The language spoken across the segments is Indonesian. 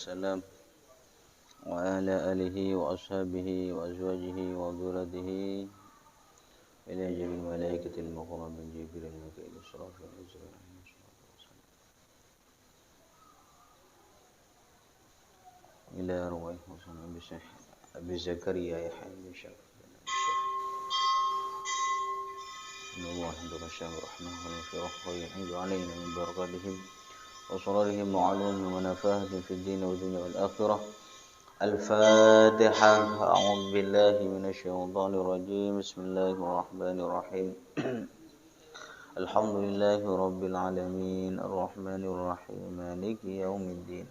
والسلام وعلى آله وأصحابه وأزواجه وذرته إلى جميع الملائكة المقربين جبريل وميكائيل وإسرافيل وإسرائيل عليهم الصلاة والسلام إلى أرواح وصحبه أبي زكريا يحيى بن شرف إن الله عنده غشاء رحمه ونفره ويعيد علينا من بركاتهم وصررهم وعلومهم ونفاههم في الدين والدنيا والآخرة. الفاتحة. أعوذ بالله من الشيطان الرجيم. بسم الله الرحمن الرحيم. الحمد لله رب العالمين الرحمن الرحيم مالك يوم الدين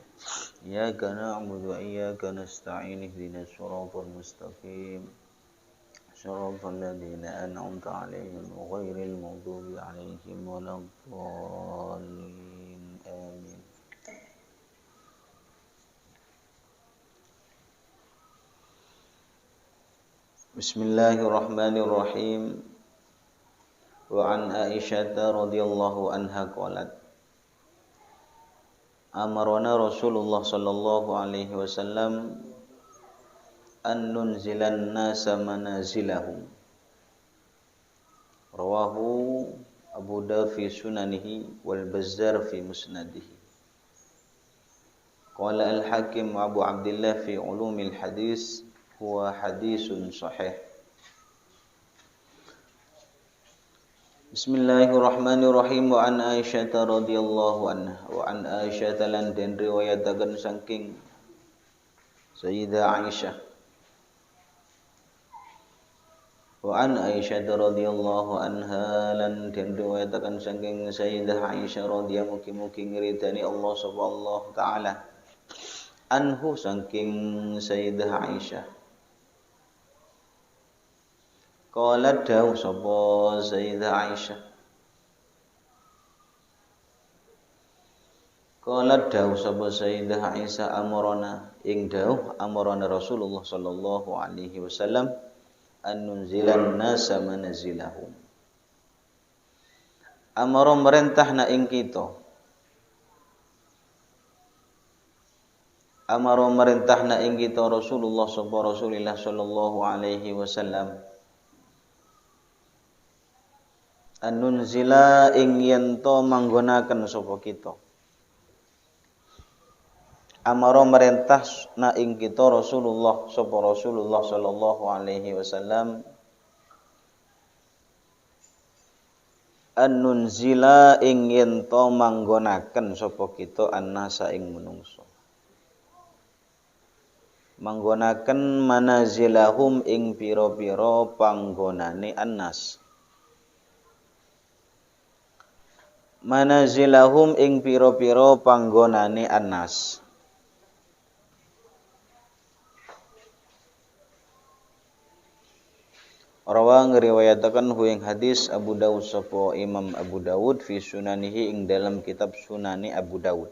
إياك نعبد وإياك نستعين اهدنا الصراط المستقيم صراط الذين أنعمت عليهم غير المغضوب عليهم ولا الضالين آمين. Bismillahirrahmanirrahim. Wa an Aisyah radhiyallahu anha qalat amarana Rasulullah sallallahu alaihi wasallam an nunzilan nasa manazilahum. Rawahu Abu Dawud fi sunanihi wal Bazzar fi musnadihi. Qala al-Hakim Abu Abdullah fi ulumil hadis huwa hadisun sahih. Bismillahirrahmanirrahim. Wa an Aisyah radhiyallahu anha wa an Aisyah lan den riwayataken saking Sayyidah Aisyah. Wa an Aisyah radhiyallahu anha lan den riwayataken saking Sayyidah Aisyah radhiyallahu mugi-mugi ngridani Allah subhanahu taala anhu saking Sayyidah Aisyah. Qalat dawu sapa Sayyidah Aisyah. Qalat dawu sapa Sayyidah Aisyah amarana ing dawuh amarana Rasulullah sallallahu alaihi wasallam an nunzilan nasa manazilahum. Amara merintahna ing kita. Amara merintahna ing kita Rasulullah sapa Rasulillah sallallahu alaihi wasallam anunzila ing yen to manggonaken sapa kita. Amara merintah na ing kita Rasulullah sapa Rasulullah sallallahu alaihi wasallam anunzila ing yen to manggonaken sapa kita annasa ing menungso. Manggonaken manazilahum ing pira-pira panggonane annas. Manazilahum ing pira-pira panggonane annas. Rawa ngriwayataken ing hadis Abu Dawud sapa Imam Abu Dawud fi sunanihi ing dalam kitab Sunani Abu Dawud.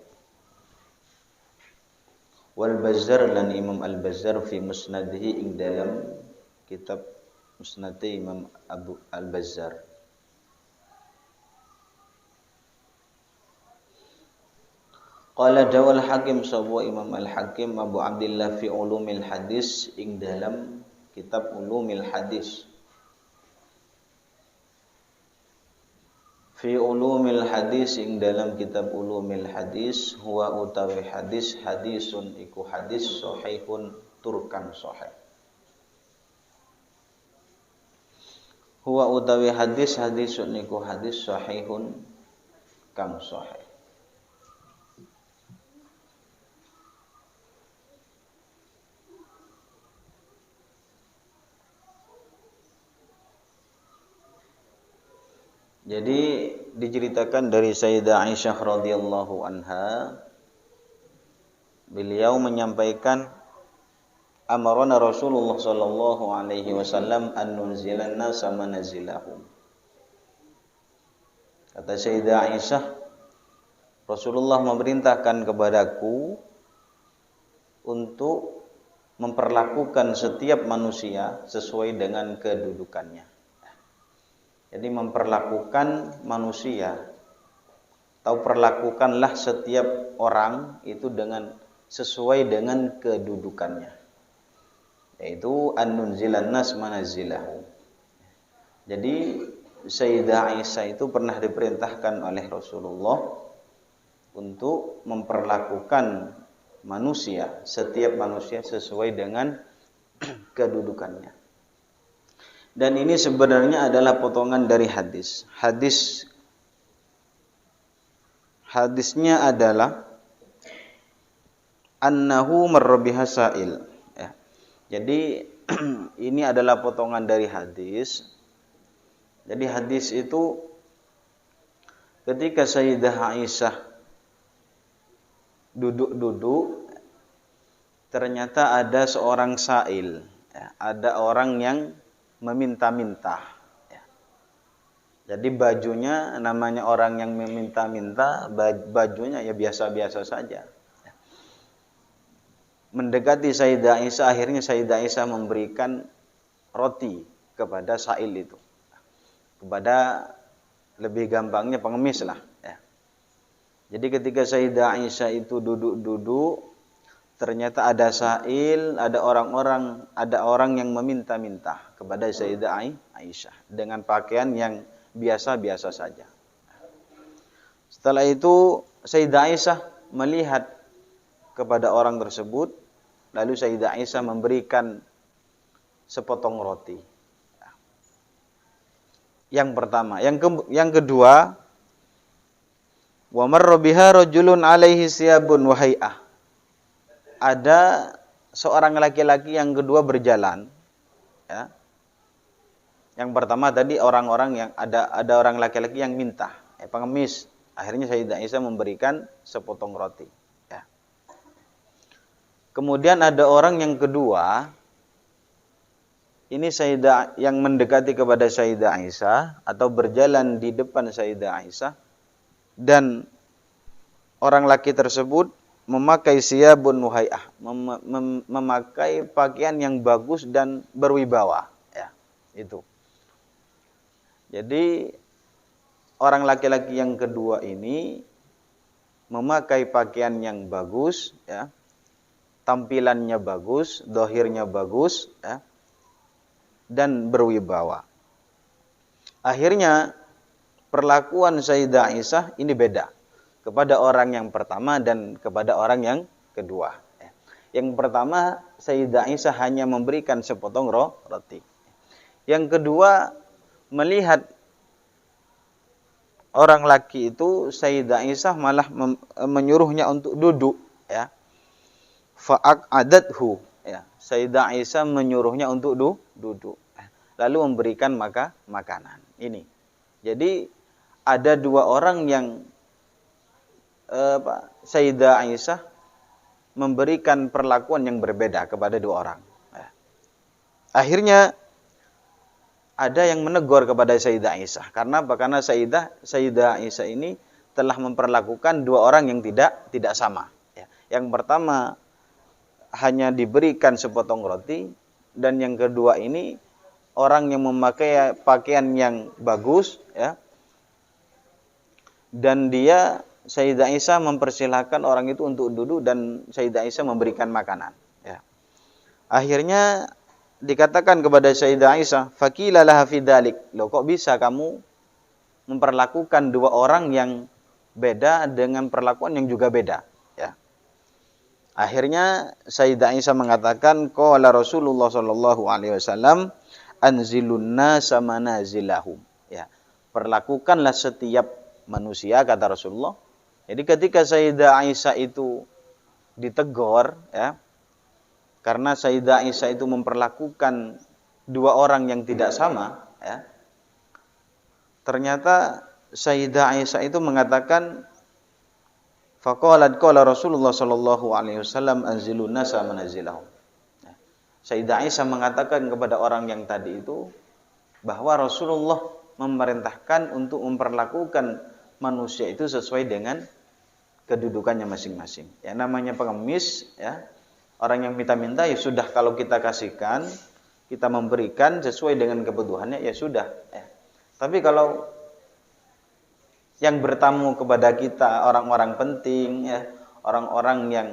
Wal Bazzar lan Imam Al Bazzar fi musnadihi ing dalam kitab Musnad Imam Abu Al Bazzar. Qala dawal Hakim sapa Imam Al Hakim Abu Abdullah fi ulumil hadis ing dalam kitab ulumil hadis. Fi ulumil hadis ing dalam kitab ulumil hadis huwa utawi hadis hadisun iku hadis sahihun turkan sahih. Huwa utawi hadis hadisun iku hadis sahihun kang sahih. Jadi diceritakan dari Sayyidah Aisyah radhiyallahu anha, beliau menyampaikan amarana Rasulullah sallallahu alaihi wasallam an nunzilan nasa manazilahum. Kata Sayyidah Aisyah, Rasulullah memerintahkan kepadaku untuk memperlakukan setiap manusia sesuai dengan kedudukannya. Jadi memperlakukan manusia atau perlakukanlah setiap orang itu dengan sesuai dengan kedudukannya, yaitu an-nunzilan nas manazilahu. Jadi Sayyidah Aisyah itu pernah diperintahkan oleh Rasulullah untuk memperlakukan manusia, setiap manusia sesuai dengan kedudukannya. Dan ini sebenarnya adalah potongan dari hadis. Hadisnya adalah annahu marrabiha sa'il. Ya. Jadi ini adalah potongan dari hadis. Jadi hadis itu ketika Sayyidah Aisyah duduk-duduk, ternyata ada seorang sa'il, ya, ada orang yang meminta-minta. Ya. Jadi bajunya, namanya orang yang meminta-minta, bajunya ya biasa-biasa saja. Ya. Mendekati Sayyidah Aisyah, akhirnya Sayyidah Aisyah memberikan roti kepada sa'il itu. Kepada, lebih gampangnya, pengemis lah. Ya. Jadi ketika Sayyidah Aisyah itu duduk-duduk, ternyata ada sa'il, ada orang yang meminta-minta kepada Sayyidah Aisyah dengan pakaian yang biasa-biasa saja. Setelah itu Sayyidah Aisyah melihat kepada orang tersebut, lalu Sayyidah Aisyah memberikan sepotong roti. Yang pertama, yang kedua, wa marra biha rajulun alaihi siyabun wa hay'ah. Ada seorang laki-laki yang kedua berjalan, ya. Yang pertama tadi orang-orang yang ada orang laki-laki yang minta, ya, pengemis. Akhirnya Sayyidah Aisyah memberikan sepotong roti, ya. Kemudian ada orang yang kedua, ini Sayyidah yang mendekati kepada Sayyidah Aisyah atau berjalan di depan Sayyidah Aisyah, dan orang laki tersebut memakai siyabun muhai'ah, memakai pakaian yang bagus dan berwibawa, ya, itu. Jadi orang laki-laki yang kedua ini memakai pakaian yang bagus, ya, tampilannya bagus, dohirnya bagus, ya, dan berwibawa. Akhirnya perlakuan Sayyidah Aisyah ini beda kepada orang yang pertama dan kepada orang yang kedua. Yang pertama, Sayyidah Aisyah hanya memberikan sepotong roti. Yang kedua, melihat orang laki itu, Sayyidah Aisyah malah menyuruhnya untuk duduk, ya. Fa'aqadathu, ya. Sayyidah Aisyah menyuruhnya untuk duduk, lalu memberikan makanan. Ini. Jadi ada dua orang yang Sayyidah Aisyah memberikan perlakuan yang berbeda kepada dua orang. Akhirnya ada yang menegur kepada Sayyidah Aisyah. Karena apa? Karena Sayyidah Aisyah ini telah memperlakukan dua orang yang tidak sama. Yang pertama hanya diberikan sepotong roti, dan yang kedua ini orang yang memakai pakaian yang bagus, ya. Dan dia Sayyidah Aisyah mempersilahkan orang itu untuk duduk dan Sayyidah Aisyah memberikan makanan, ya. Akhirnya dikatakan kepada Sayyidah Aisyah, faqila laha fi dzalik. Loh, kok bisa kamu memperlakukan dua orang yang beda dengan perlakuan yang juga beda, ya. Akhirnya Sayyidah Aisyah mengatakan, qala Rasulullah sallallahu alaihi wasallam, anzilun nasa manazilahum, ya. Perlakukanlah setiap manusia, kata Rasulullah. Jadi ketika Sayyidah Aisyah itu ditegur, ya, karena Sayyidah Aisyah itu memperlakukan dua orang yang tidak sama, ya, ternyata Sayyidah Aisyah itu mengatakan, faqalat qala Rasulullah sallallahu alaihi wasallam anzilun nasa manazilahum. Sayyidah Aisyah mengatakan kepada orang yang tadi itu bahwa Rasulullah memerintahkan untuk memperlakukan manusia itu sesuai dengan kedudukannya masing-masing. Ya, namanya pengemis, ya, orang yang minta-minta, ya sudah, kalau kita kasihkan, kita memberikan sesuai dengan kebutuhannya, ya sudah, ya. Tapi kalau yang bertamu kepada kita orang-orang penting, ya, orang-orang yang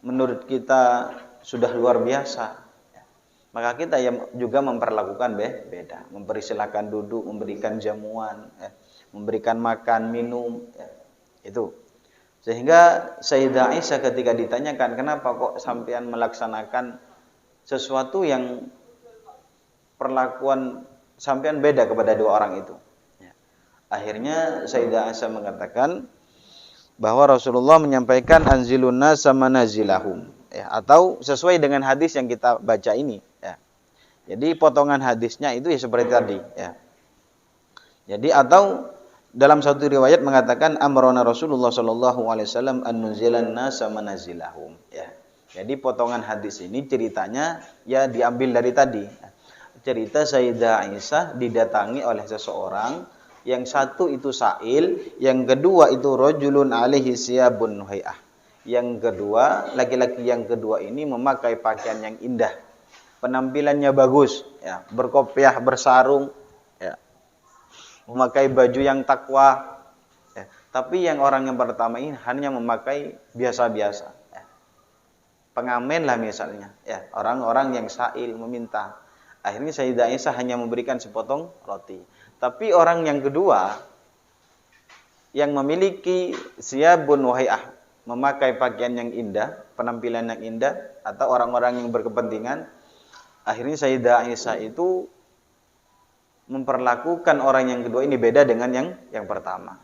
menurut kita sudah luar biasa, maka kita yang juga memperlakukan beda, mempersilahkan duduk, memberikan jamuan, memberikan makan, minum, itu. Sehingga Sayyidah Aisyah ketika ditanyakan kenapa kok sampean melaksanakan sesuatu yang perlakuan sampean beda kepada dua orang itu. Akhirnya Sayyidah Aisyah mengatakan bahwa Rasulullah menyampaikan anzilun nasa manazilahum, atau sesuai dengan hadis yang kita baca ini, ya. Jadi potongan hadisnya itu ya seperti tadi, ya. Jadi atau dalam satu riwayat mengatakan amrona Rasulullah sallallahu alaihi wasallam an nunzilan nasa manazilahum, ya. Jadi potongan hadis ini ceritanya ya diambil dari tadi. Cerita Sayyidah Aisyah didatangi oleh seseorang, yang satu itu sa'il, yang kedua itu rajulun alaihi siyabun hay'ah. Yang kedua, laki-laki yang kedua ini memakai pakaian yang indah. Penampilannya bagus, ya, berkopiah, bersarung, ya. Memakai baju yang takwa, ya. Tapi yang orang yang pertama ini hanya memakai biasa-biasa, ya. Pengamen lah misalnya, ya. Orang-orang yang sa'il meminta. Akhirnya Sayyidah Aisyah hanya memberikan sepotong roti. Tapi orang yang kedua yang memiliki siyabun wahiyah, memakai pakaian yang indah, penampilan yang indah, atau orang-orang yang berkepentingan, akhirnya Sayyidah Aisyah itu memperlakukan orang yang kedua ini beda dengan yang pertama.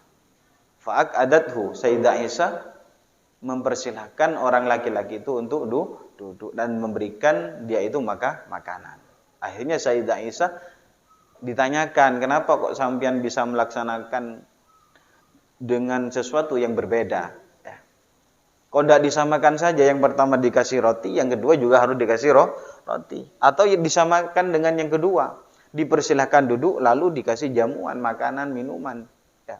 Fa'ak adathu, Sayyidah Aisyah mempersilahkan orang laki-laki itu untuk duduk dan memberikan dia itu makanan. Akhirnya Sayyidah Aisyah ditanyakan, kenapa kok sampean bisa melaksanakan dengan sesuatu yang berbeda? Kok tidak disamakan saja, yang pertama dikasih roti, yang kedua juga harus dikasih roti. Atau disamakan dengan yang kedua, dipersilahkan duduk, lalu dikasih jamuan, makanan, minuman. Ya.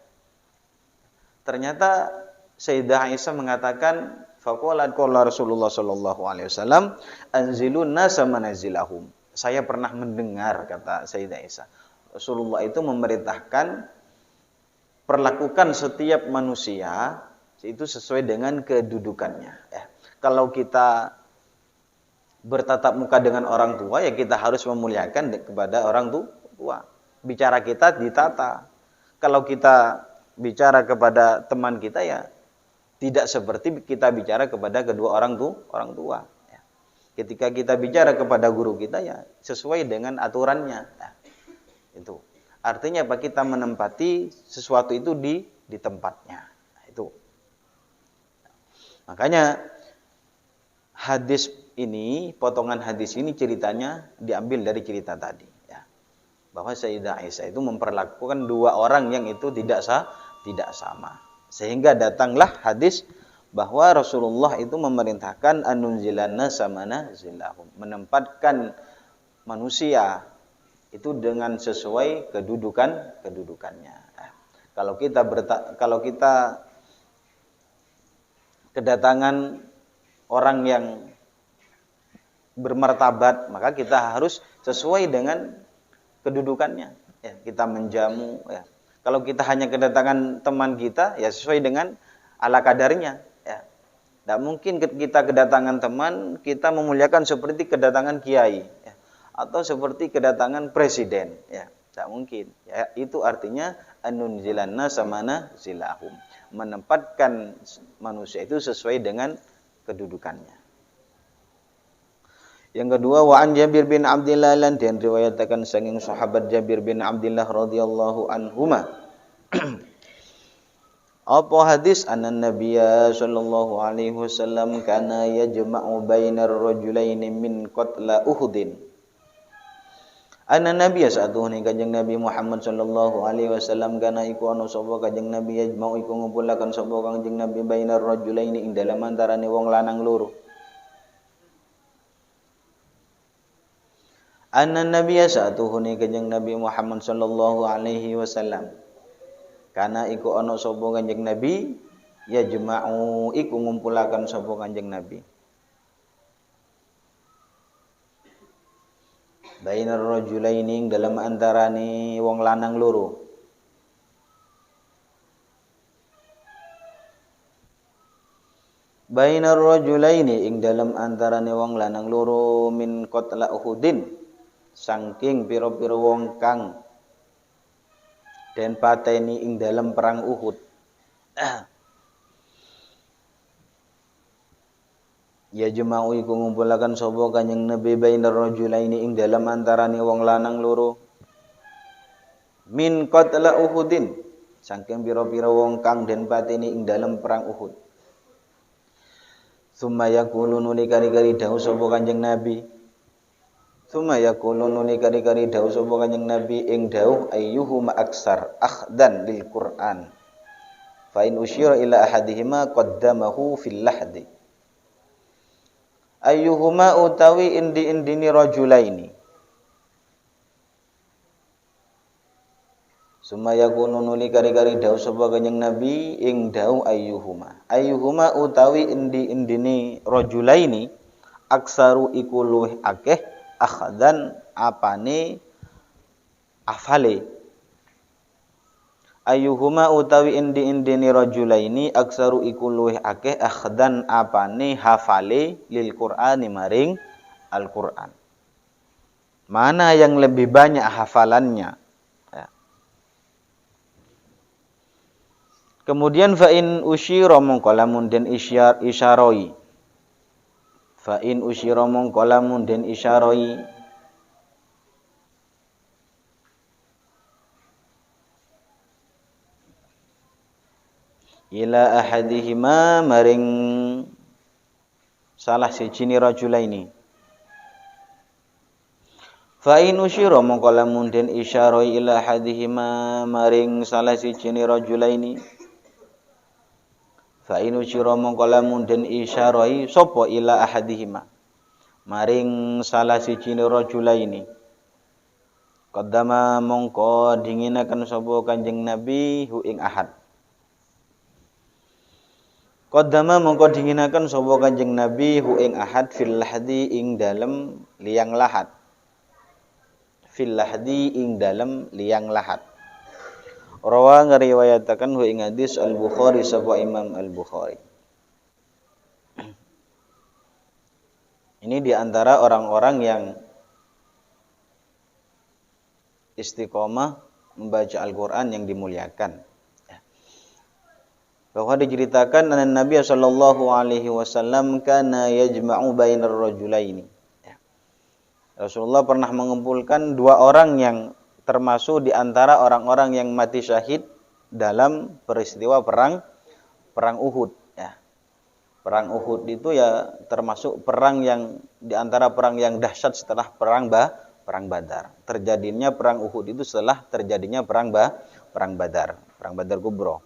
Ternyata Sayyidah Aisyah mengatakan, faqalat qala Rasulullah sallallahu alaihi wasallam, anzilun nasa manazilahum. Saya pernah mendengar, kata Sayyidah Aisyah, Rasulullah itu memerintahkan perlakukan setiap manusia itu sesuai dengan kedudukannya. Ya. Kalau kita bertatap muka dengan orang tua, ya kita harus memuliakan kepada orang tua. Bicara kita ditata. Kalau kita bicara kepada teman kita, ya tidak seperti kita bicara kepada kedua orang tua. Ketika kita bicara kepada guru kita, ya sesuai dengan aturannya. Nah, itu artinya apa? Kita menempati sesuatu itu di tempatnya. Nah, itu. Makanya hadis ini, potongan hadis ini ceritanya diambil dari cerita tadi, ya. Bahwa Sayyidah Aisyah itu memperlakukan dua orang yang itu tidak sama. Sehingga datanglah hadis bahwa Rasulullah itu memerintahkan anunzilanna samana zilahum, menempatkan manusia itu dengan sesuai kedudukannya. Nah, kalau kita kedatangan orang yang bermartabat, maka kita harus sesuai dengan kedudukannya. Ya, kita menjamu. Ya. Kalau kita hanya kedatangan teman kita, ya sesuai dengan ala kadarnya. Tidak mungkin kita kedatangan teman, kita memuliakan seperti kedatangan kiai, ya, atau seperti kedatangan presiden, ya, tidak mungkin. Ya, itu artinya anunzilanna samana zilahum, menempatkan manusia itu sesuai dengan kedudukannya. Yang kedua, wa an Jabir bin Abdillah lan dan riwayatakan saking sahabat Jabir bin Abdillah radhiyallahu anhuma. Apa hadis anan Nabiya sallallahu alaihi wasallam kana yajma'u bainar rajulaini min qatla Uhudin. Anan Nabiya satuhune Kanjeng Nabi Muhammad sallallahu alaihi wasallam kana iku ana sapa Kanjeng Nabi yajma'u iku ngumpulaken sapa Kanjeng Nabi bainar rajulaini ing dalem antarane wong lanang loro. Anan Nabiya satuhune Kanjeng Nabi Muhammad sallallahu alaihi wasallam karena iku ana sapa Kanjeng Nabi ya jema'u iku ngumpulaken sapa Kanjeng Nabi bainar rajulaini dalam antarane wong lanang loro. bainar rajulaini ing dalem antarane wong lanang loro min qatla Uhudin saking pira-pira wong kang den pateni ing dalem perang Uhud. Ya jema'u iku ngumpulaken sapa Kanjeng Nabi bainar rajulaini ing dalem antarane wong lanang loro min qatla Uhudin saking pira-pira wong kang den pateni ing dalem perang Uhud. Summa yaqulu nuli kari-kari dawuh sapa Kanjeng Nabi. Summa yaqulu nuli kari-kari dawuh sapa Kanjeng Nabi ing dawuh ayyuhuma aksar akhdan lil Qur'an. Fa in usyira ila ahadihima qaddamahu fil lahdi. Ayyuhuma utawi indi-indini rajulaini. Summa yakunu nuli kari-kari dawuh sapa Kanjeng Nabi ing dawuh ayyuhuma. Ayyuhuma utawi indi-indini rajulaini aksaru iku luwih akeh akhdan apane afale. Ayyuhuma utawi indi-indini rajulaini aksaru iku luwih akeh akhdan apane hafale lil Qur'ani maring Al-Qur'an. Mana yang lebih banyak hafalannya? Kemudian fa in usyira mongko lamun den isyaroi. Fa in usyira mongko lamun den isyaroi. Ila ahadihima maring salah sijine rajulaini. Fa in usyira mongko lamun den isyaroi ila ahadihima maring salah sijine rajulaini. Fa in usyira mongko lamun den isyarai sapa ila ahadihima maring salah sijine rajulaini qaddama mongko dinginaken sapa Kanjeng Nabi hu ing ahad. Qaddama mongko dinginaken sapa Kanjeng Nabi hu ing ahad fil lahdi ing dalem liang lahat. Fil lahdi ing dalem liang lahat. Rawa ngriwayataken hu ing hadis Al-Bukhari sapa Imam Al-Bukhari. Ini di antara orang-orang yang istiqomah membaca Al-Qur'an yang dimuliakan. Bahwa diceritakan Nabi sallallahu alaihi wasallam kana yajma'u bainar rajulaini. Rasulullah pernah mengumpulkan dua orang yang termasuk di antara orang-orang yang mati syahid dalam peristiwa perang Uhud ya. Perang Uhud itu ya termasuk perang yang di antara perang yang dahsyat setelah perang Badar. Terjadinya perang Uhud itu setelah terjadinya perang Badar Kubro.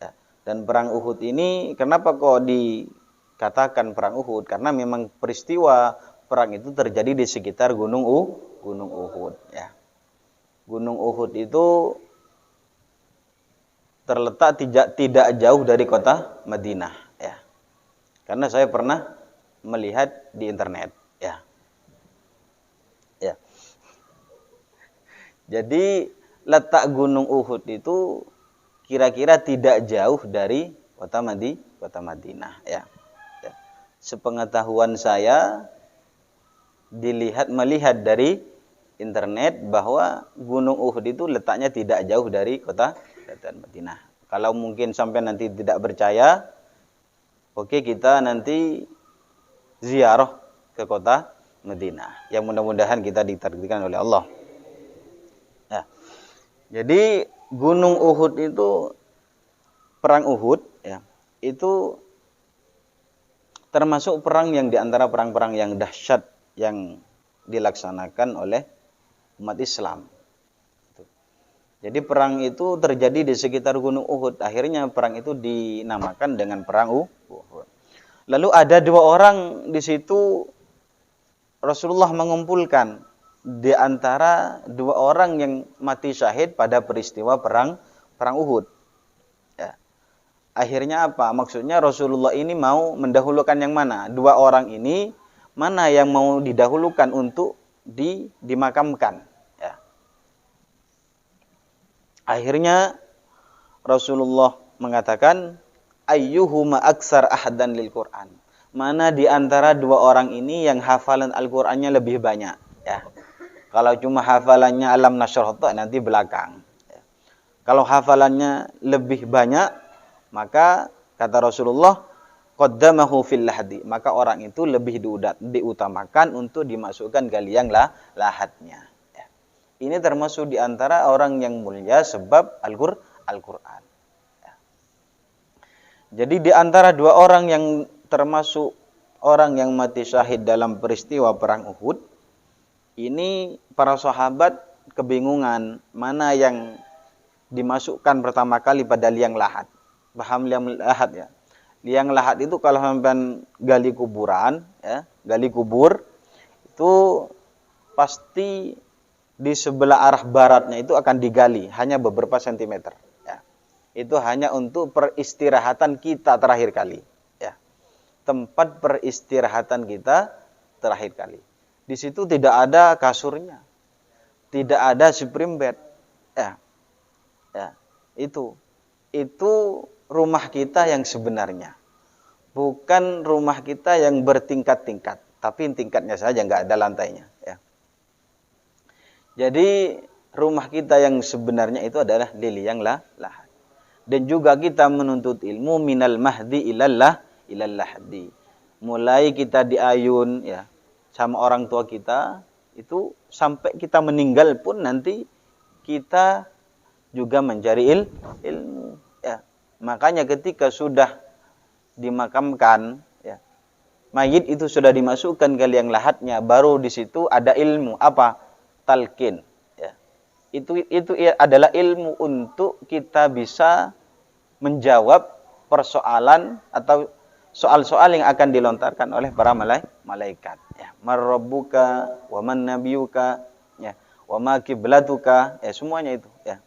Ya. Dan perang Uhud ini kenapa kok dikatakan perang Uhud? Karena memang peristiwa perang itu terjadi di sekitar Gunung Uhud ya. Gunung Uhud itu terletak tidak jauh dari kota Madinah ya. Karena saya pernah melihat di internet ya. Ya. Jadi letak Gunung Uhud itu kira-kira tidak jauh dari kota Madinah ya. Ya. Sepengetahuan saya melihat dari internet bahwa Gunung Uhud itu letaknya tidak jauh dari kota Madinah. Kalau mungkin sampai nanti tidak percaya, oke kita nanti ziarah ke kota Madinah. Yang mudah-mudahan kita ditakdirkan oleh Allah. Nah, jadi Gunung Uhud itu perang Uhud ya, itu termasuk perang yang diantara perang-perang yang dahsyat yang dilaksanakan oleh umat Islam. Jadi perang itu terjadi di sekitar Gunung Uhud. Akhirnya perang itu dinamakan dengan perang Uhud. Lalu ada dua orang di situ Rasulullah mengumpulkan di antara dua orang yang mati syahid pada peristiwa perang Uhud. Ya. Akhirnya apa? Maksudnya Rasulullah ini mau mendahulukan yang mana? Dua orang ini mana yang mau didahulukan untuk dimakamkan? Ya. Akhirnya Rasulullah mengatakan ayyuhuma aksar ahdan lil Qur'an. Mana di antara dua orang ini yang hafalan Al-Qur'annya lebih banyak, ya. Kalau cuma hafalannya alam nashrah nanti belakang. Ya. Kalau hafalannya lebih banyak, maka kata Rasulullah qaddamahu fil lahdi, maka orang itu lebih diutamakan untuk dimasukkan ke liang lahatnya. Ya. Ini termasuk di antara orang yang mulia sebab Al-Qur'an. Ya. Jadi di antara dua orang yang termasuk orang yang mati syahid dalam peristiwa perang Uhud, ini para sahabat kebingungan mana yang dimasukkan pertama kali pada liang lahat. Paham liang lahat ya? Liang lahat itu kalau sampai gali kuburan, ya, gali kubur, itu pasti di sebelah arah baratnya itu akan digali hanya beberapa sentimeter. Ya. Itu hanya untuk peristirahatan kita terakhir kali. Ya. Tempat peristirahatan kita terakhir kali. Di situ tidak ada kasurnya, tidak ada spring bed. Ya. Ya. Itu rumah kita yang sebenarnya. Bukan rumah kita yang bertingkat-tingkat. Tapi tingkatnya saja, nggak ada lantainya. Ya. Jadi rumah kita yang sebenarnya itu adalah di liang lahat. Dan juga kita menuntut ilmu minal mahdi ilal lahdi. Mulai kita diayun ya sama orang tua kita, itu sampai kita meninggal pun nanti kita juga mencari ilmu. Ya. Makanya ketika sudah dimakamkan, ya, mayit itu sudah dimasukkan ke liang lahatnya, baru di situ ada ilmu apa? Talqin. Ya. Itu adalah ilmu untuk kita bisa menjawab persoalan atau soal-soal yang akan dilontarkan oleh para malaikat. Ya. Marrabbuka wa man nabiyuka, ya, wa ma kiblatuka, ya, semuanya itu. Ya.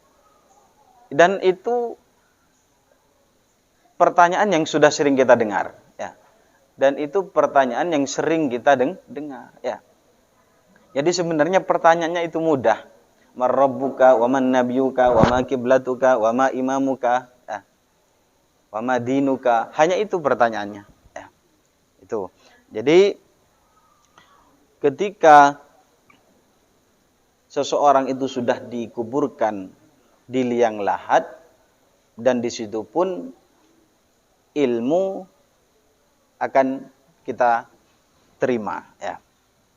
Dan itu pertanyaan yang sudah sering kita dengar, ya. Dan itu pertanyaan yang sering kita dengar, ya. Jadi sebenarnya pertanyaannya itu mudah. Marrabbuka wa man nabiyuka wa ma kiblatuka wa ma imamuka, ya. Wa ma dinuka. Hanya itu pertanyaannya, ya. Itu. Jadi ketika seseorang itu sudah dikuburkan di liang lahat, dan di situ pun ilmu akan kita terima, ya.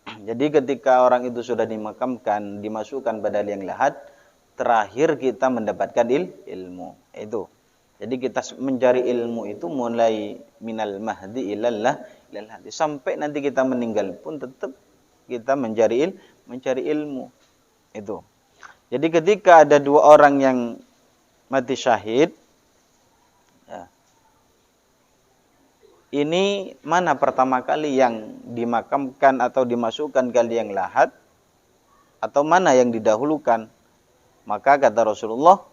Jadi ketika orang itu sudah dimakamkan, dimasukkan pada liang lahat, terakhir kita mendapatkan ilmu. Itu. Jadi kita mencari ilmu itu mulai minal mahdi ilal lahdi, sampai nanti kita meninggal pun tetap kita mencari ilmu. Itu. Jadi ketika ada dua orang yang mati syahid, ya, ini mana pertama kali yang dimakamkan atau dimasukkan ke liang lahat, atau mana yang didahulukan? Maka kata Rasulullah,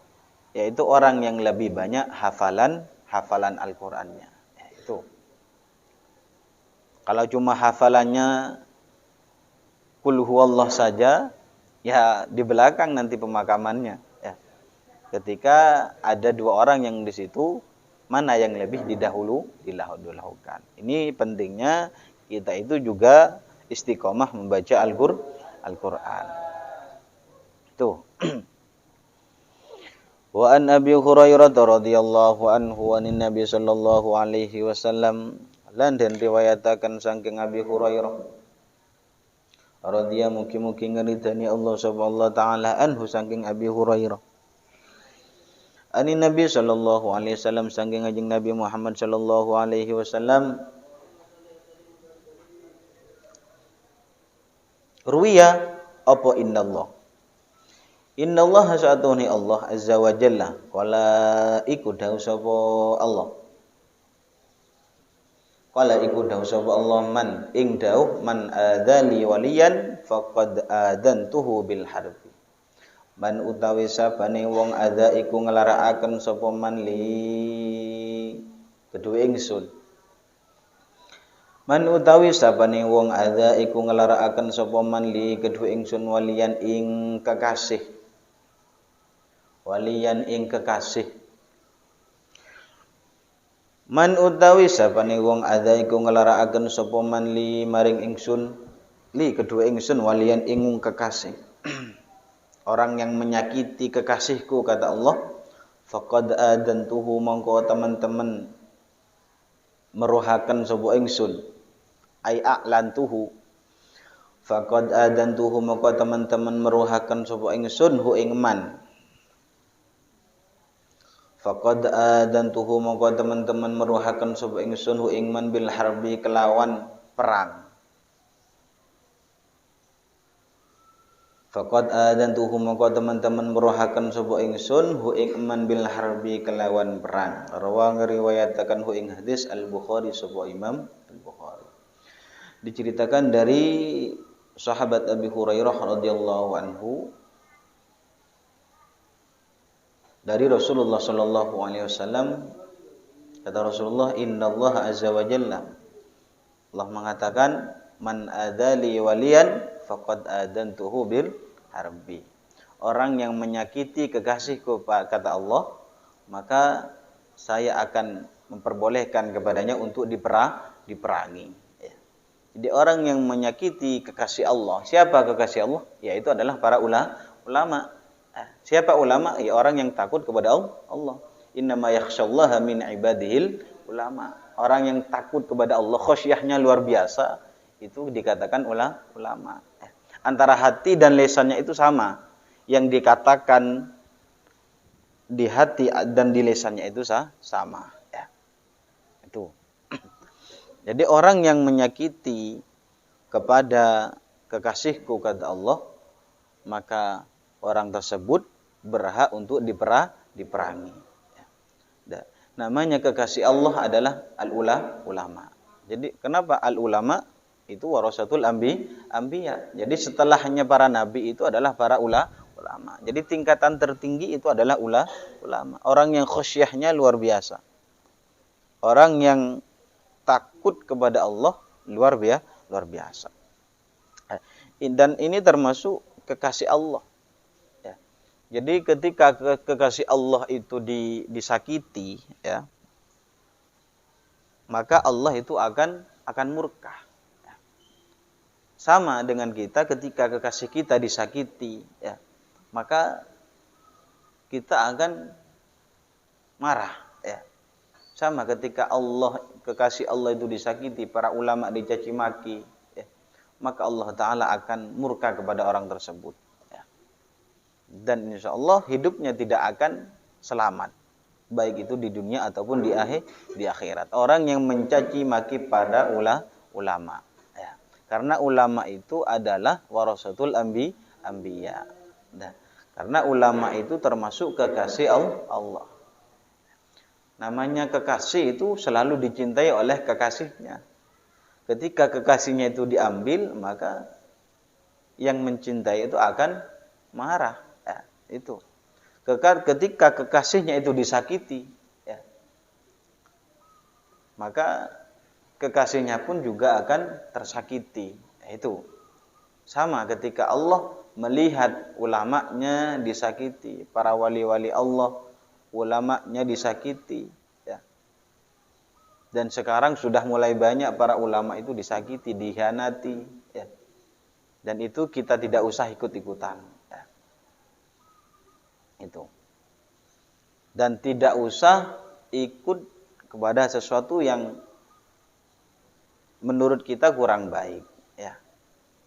yaitu orang yang lebih banyak hafalan Al-Qur'annya. Ya, itu. Kalau cuma hafalannya Qul huwallah saja, ya di belakang nanti pemakamannya. Ya. Ketika ada dua orang yang di situ, mana yang lebih didahulukan. Ini pentingnya kita itu juga istiqomah membaca Al-Qur'an. Tuh. Wa an Abi Hurairah radhiyallahu anhu anin Nabi sallallahu alaihi wasallam, lan den riwayataken saking Abi Hurairah radhiyallahu mugi-mugi ngeridani Allah subhanahu taala anhu saking Abi Hurairah. Ani Nabi sallallahu alaihi wasallam saking kanjeng Nabi Muhammad sallallahu alaihi wasallam, ruwiya apa innallah. Innallah sa'atuni Allah azza wa jalla qala iku dawuh sapa Allah. Qala iku dawuh sapa Allah man ing dawuh man adzali waliyan faqad adantuhu bil harbi. Man utawi sabane wong adza iku nglarakaken sapa man li kedue ingsun. Man utawi sabane wong adza iku nglarakaken sapa man li kedue ingsun waliyan ing kekasih. Waliyan ing kekasih. Man utawi sapane wong adza iku nglarakaken sapa man li maring ingsun li kedua ingsun walian ingung kekasih. Orang yang menyakiti kekasihku kata Allah, faqad adantuhu mongko teman-teman meruhaken sapa ingsun. Ai a'lantuhu. Faqad adantuhu mongko teman-teman meruhaken sapa ingsun hu ing man. Faqad adantuhu mongko teman-teman meruhaken sapa ingsun hu ing man bil harbi kelawan perang. Faqad adantuhu mongko teman-teman meruhaken sapa ingsun hu ing man bil harbi kelawan perang. Rawa ngriwayataken hu ing hadis Al-Bukhari sapa Imam Al-Bukhari. Diceritakan dari sahabat Abi Hurairah radhiyallahu anhu dari Rasulullah sallallahu alaihi wasallam, kata Rasulullah, innallaha azza wa jalla, Allah mengatakan, man adzali waliyan faqad adantuhu bil harbi. Orang yang menyakiti kekasihku kata Allah, maka saya akan memperbolehkan kepadanya untuk diperangi. Ya. Jadi orang yang menyakiti kekasih Allah, siapa kekasih Allah? Yaitu adalah para ulama. Siapa ulama? Ya orang yang takut kepada Allah. Innama yakhsyallaha min ibadihil ulama. Orang yang takut kepada Allah, khosyahnya luar biasa, itu dikatakan ulama. Antara hati dan lisannya itu sama. Yang dikatakan di hati dan di lisannya itu sama. Ya. Itu. Jadi orang yang menyakiti kepada kekasihku kata Allah, maka orang tersebut berhak untuk diperangi. Ya. Namanya kekasih Allah adalah al-ulama. Jadi kenapa al-ulama? Itu warasatul anbiya. Jadi setelahnya para nabi itu adalah para ulama. Jadi tingkatan tertinggi itu adalah ulama. Orang yang khusyahnya luar biasa. Orang yang takut kepada Allah luar biasa. Dan ini termasuk kekasih Allah. Ya. Jadi ketika kekasih Allah itu disakiti, ya, maka Allah itu akan murka. Sama dengan kita ketika kekasih kita disakiti, ya, maka kita akan marah. Ya. Sama ketika kekasih Allah itu disakiti, para ulama dicaci maki, ya, maka Allah Ta'ala akan murka kepada orang tersebut. Ya. Dan insya Allah hidupnya tidak akan selamat, baik itu di dunia ataupun di akhirat. Orang yang mencaci maki pada ulama. Karena ulama itu adalah warasatul anbiya. Nah, karena ulama itu termasuk kekasih Allah. Namanya kekasih itu selalu dicintai oleh kekasihnya. Ketika kekasihnya itu diambil, maka yang mencintai itu akan marah. Ya, itu. Ketika kekasihnya itu disakiti, ya, maka kekasihnya pun juga akan tersakiti. Itu sama ketika Allah melihat ulamanya disakiti, para wali-wali Allah, ulamanya disakiti, ya. Dan sekarang sudah mulai banyak para ulama itu disakiti, dikhianati, ya. Dan itu kita tidak usah ikut-ikutan, ya. Itu. Dan tidak usah ikut kepada sesuatu yang menurut kita kurang baik, ya.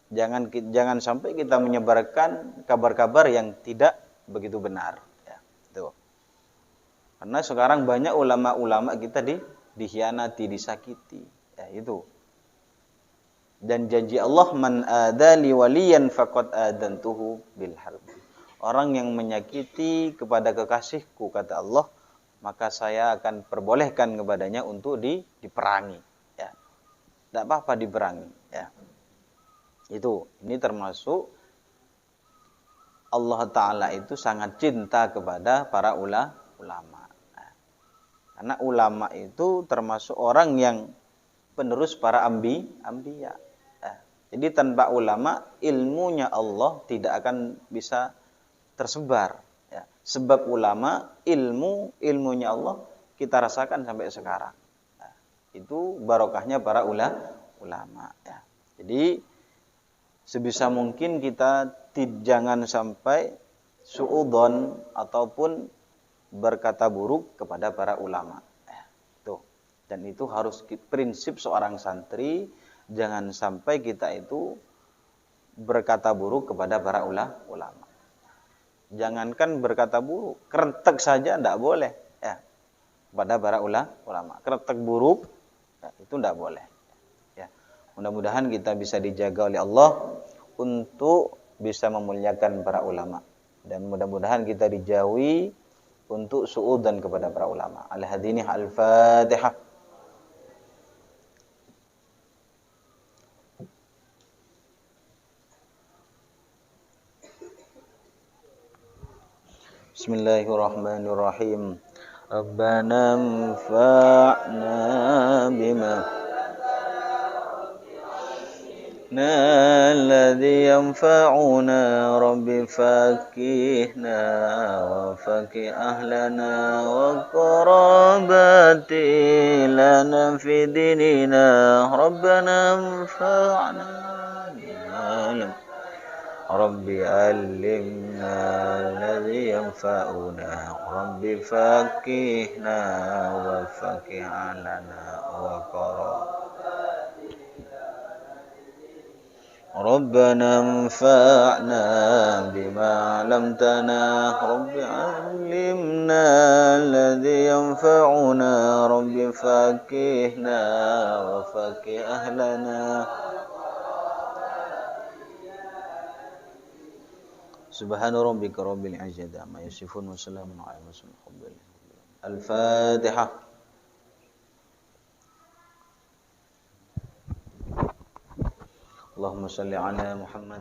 Jangan sampai kita menyebarkan kabar-kabar yang tidak begitu benar, ya. Tuh. Karena sekarang banyak ulama-ulama kita dikhianati, disakiti, ya, itu. Dan janji Allah, man adali waliyan faqad adantuhu bil harbi. Orang yang menyakiti kepada kekasihku kata Allah, maka saya akan perbolehkan kepadanya untuk diperangi. Tidak apa-apa diperangi, ya. Ini termasuk Allah Ta'ala itu sangat cinta kepada para ulama. Nah, karena ulama itu termasuk orang yang penerus para anbiya. Nah, jadi tanpa ulama, ilmunya Allah tidak akan bisa tersebar. Ya. Sebab ulama, ilmunya Allah kita rasakan sampai sekarang. Itu barokahnya para ulama ya. Jadi sebisa mungkin kita jangan sampai suudzon ataupun berkata buruk kepada para ulama. Tuh. Dan itu harus prinsip seorang santri, jangan sampai kita itu berkata buruk kepada para ulama. Jangankan berkata buruk, kretek saja tidak boleh ya kepada para ulama. Kretek buruk ya, itu tidak boleh. Ya. Mudah-mudahan kita bisa dijaga oleh Allah untuk bisa memuliakan para ulama, dan mudah-mudahan kita dijauhi untuk suudzon kepada para ulama. Al-hadini al-Fatihah. Bismillahirrahmanirrahim. Rabbana anfa'na bima الذي ينفعنا رب فكهنا وفكه أهلنا وقراباتي لنا في ديننا ربنا انفعنا رب علمنا الذي ينفعنا رب فكهنا وفكه أهلنا وقراباتي ربنا انفعنا بما علمتنا رب علمنا الذي ينفعنا رب فكهنا وفكه أهلنا سبحان ربك رب العزة عما يصفون وسلام على المرسلين الفاتحة. اللهم صل على محمد.